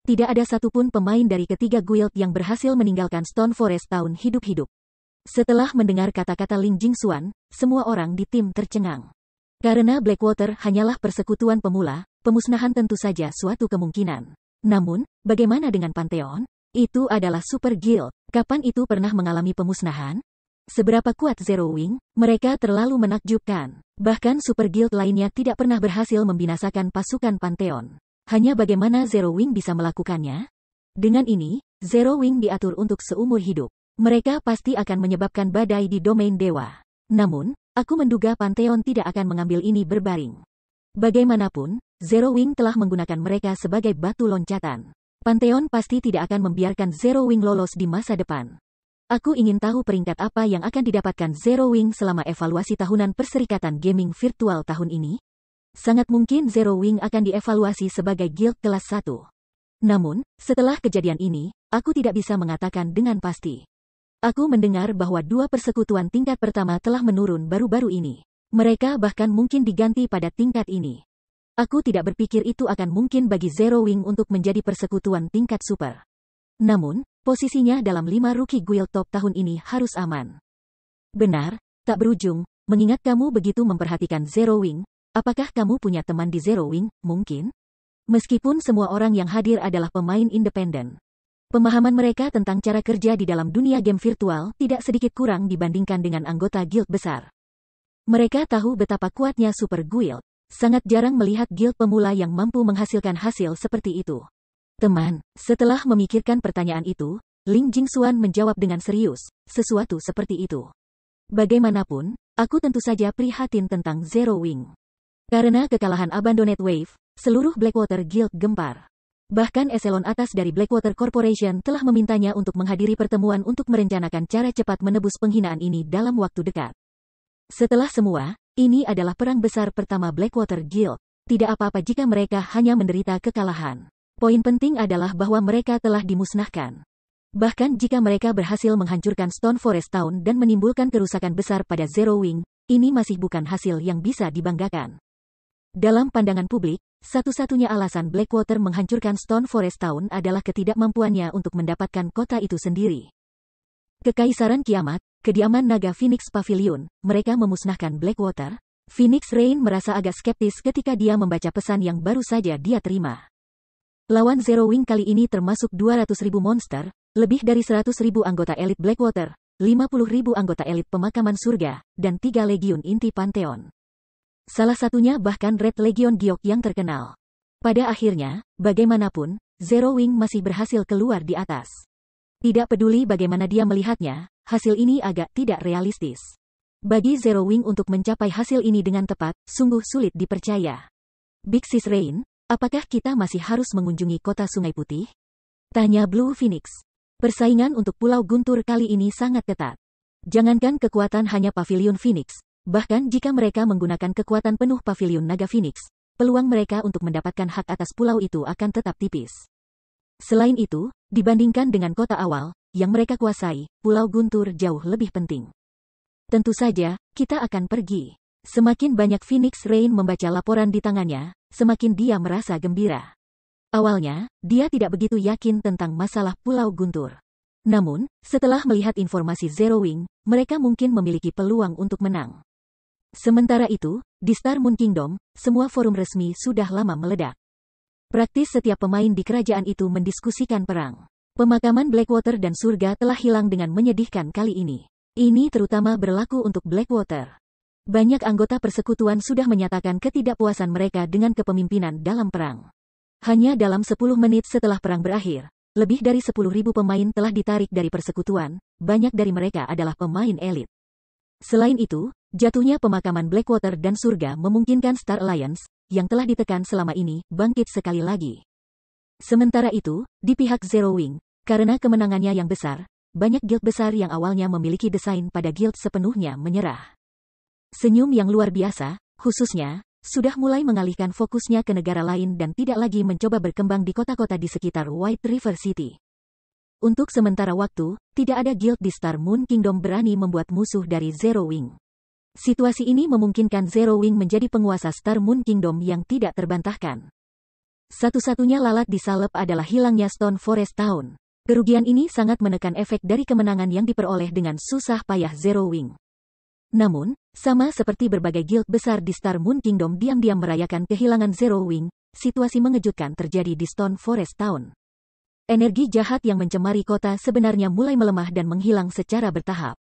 Tidak ada satupun pemain dari ketiga guild yang berhasil meninggalkan Stone Forest Town hidup-hidup. Setelah mendengar kata-kata Ling Jingxuan, semua orang di tim tercengang. Karena Blackwater hanyalah persekutuan pemula, pemusnahan tentu saja suatu kemungkinan. Namun, bagaimana dengan Pantheon? Itu adalah Super Guild. Kapan itu pernah mengalami pemusnahan? Seberapa kuat Zero Wing? Mereka terlalu menakjubkan. Bahkan Super Guild lainnya tidak pernah berhasil membinasakan pasukan Pantheon. Hanya bagaimana Zero Wing bisa melakukannya? Dengan ini, Zero Wing diatur untuk seumur hidup. Mereka pasti akan menyebabkan badai di domain dewa. Namun, aku menduga Pantheon tidak akan mengambil ini berbaring. Bagaimanapun, Zero Wing telah menggunakan mereka sebagai batu loncatan. Pantheon pasti tidak akan membiarkan Zero Wing lolos di masa depan. Aku ingin tahu peringkat apa yang akan didapatkan Zero Wing selama evaluasi tahunan Perserikatan Gaming Virtual tahun ini. Sangat mungkin Zero Wing akan dievaluasi sebagai guild kelas 1. Namun, setelah kejadian ini, aku tidak bisa mengatakan dengan pasti. Aku mendengar bahwa dua persekutuan tingkat pertama telah menurun baru-baru ini. Mereka bahkan mungkin diganti pada tingkat ini. Aku tidak berpikir itu akan mungkin bagi Zero Wing untuk menjadi persekutuan tingkat super. Namun, posisinya dalam 5 rookie guild top tahun ini harus aman. Benar, tak berujung, mengingat kamu begitu memperhatikan Zero Wing, apakah kamu punya teman di Zero Wing, mungkin? Meskipun semua orang yang hadir adalah pemain independen. Pemahaman mereka tentang cara kerja di dalam dunia game virtual tidak sedikit kurang dibandingkan dengan anggota guild besar. Mereka tahu betapa kuatnya Super Guild. Sangat jarang melihat guild pemula yang mampu menghasilkan hasil seperti itu. Teman, setelah memikirkan pertanyaan itu, Ling Jingxuan menjawab dengan serius, sesuatu seperti itu. Bagaimanapun, aku tentu saja prihatin tentang Zero Wing. Karena kekalahan Abandoned Wave, seluruh Blackwater Guild gempar. Bahkan eselon atas dari Blackwater Corporation telah memintanya untuk menghadiri pertemuan untuk merencanakan cara cepat menebus penghinaan ini dalam waktu dekat. Setelah semua, ini adalah perang besar pertama Blackwater Guild. Tidak apa-apa jika mereka hanya menderita kekalahan. Poin penting adalah bahwa mereka telah dimusnahkan. Bahkan jika mereka berhasil menghancurkan Stone Forest Town dan menimbulkan kerusakan besar pada Zero Wing, ini masih bukan hasil yang bisa dibanggakan. Dalam pandangan publik, satu-satunya alasan Blackwater menghancurkan Stone Forest Town adalah ketidakmampuannya untuk mendapatkan kota itu sendiri. Kekaisaran Kiamat, kediaman naga Phoenix Pavilion, mereka memusnahkan Blackwater. Phoenix Rain merasa agak skeptis ketika dia membaca pesan yang baru saja dia terima. Lawan Zero Wing kali ini termasuk 200.000 monster, lebih dari 100.000 anggota elit Blackwater, 50.000 anggota elit Pemakaman Surga, dan 3 legiun inti Pantheon. Salah satunya bahkan Red Legion Giok yang terkenal. Pada akhirnya, bagaimanapun, Zero Wing masih berhasil keluar di atas. Tidak peduli bagaimana dia melihatnya, hasil ini agak tidak realistis. Bagi Zero Wing untuk mencapai hasil ini dengan tepat, sungguh sulit dipercaya. Big Sis Rain, apakah kita masih harus mengunjungi kota Sungai Putih? Tanya Blue Phoenix. Persaingan untuk Pulau Guntur kali ini sangat ketat. Jangankan kekuatan hanya Pavilion Phoenix, bahkan jika mereka menggunakan kekuatan penuh Pavilion Naga Phoenix, peluang mereka untuk mendapatkan hak atas pulau itu akan tetap tipis. Selain itu, dibandingkan dengan kota awal, yang mereka kuasai, Pulau Guntur jauh lebih penting. Tentu saja, kita akan pergi. Semakin banyak Phoenix Rain membaca laporan di tangannya, semakin dia merasa gembira. Awalnya, dia tidak begitu yakin tentang masalah Pulau Guntur. Namun, setelah melihat informasi Zero Wing, mereka mungkin memiliki peluang untuk menang. Sementara itu, di Star Moon Kingdom, semua forum resmi sudah lama meledak. Praktis setiap pemain di kerajaan itu mendiskusikan perang. Pemakaman Blackwater dan surga telah hilang dengan menyedihkan kali ini. Ini terutama berlaku untuk Blackwater. Banyak anggota persekutuan sudah menyatakan ketidakpuasan mereka dengan kepemimpinan dalam perang. Hanya dalam 10 menit setelah perang berakhir, lebih dari 10.000 pemain telah ditarik dari persekutuan, banyak dari mereka adalah pemain elit. Selain itu, jatuhnya pemakaman Blackwater dan surga memungkinkan Star Alliance, yang telah ditekan selama ini, bangkit sekali lagi. Sementara itu, di pihak Zero Wing, karena kemenangannya yang besar, banyak guild besar yang awalnya memiliki desain pada guild sepenuhnya menyerah. Senyum yang luar biasa, khususnya, sudah mulai mengalihkan fokusnya ke negara lain dan tidak lagi mencoba berkembang di kota-kota di sekitar White River City. Untuk sementara waktu, tidak ada guild di Star Moon Kingdom berani membuat musuh dari Zero Wing. Situasi ini memungkinkan Zero Wing menjadi penguasa Star Moon Kingdom yang tidak terbantahkan. Satu-satunya lalat di salep adalah hilangnya Stone Forest Town. Kerugian ini sangat menekan efek dari kemenangan yang diperoleh dengan susah payah Zero Wing. Namun, sama seperti berbagai guild besar di Star Moon Kingdom diam-diam merayakan kehilangan Zero Wing, situasi mengejutkan terjadi di Stone Forest Town. Energi jahat yang mencemari kota sebenarnya mulai melemah dan menghilang secara bertahap.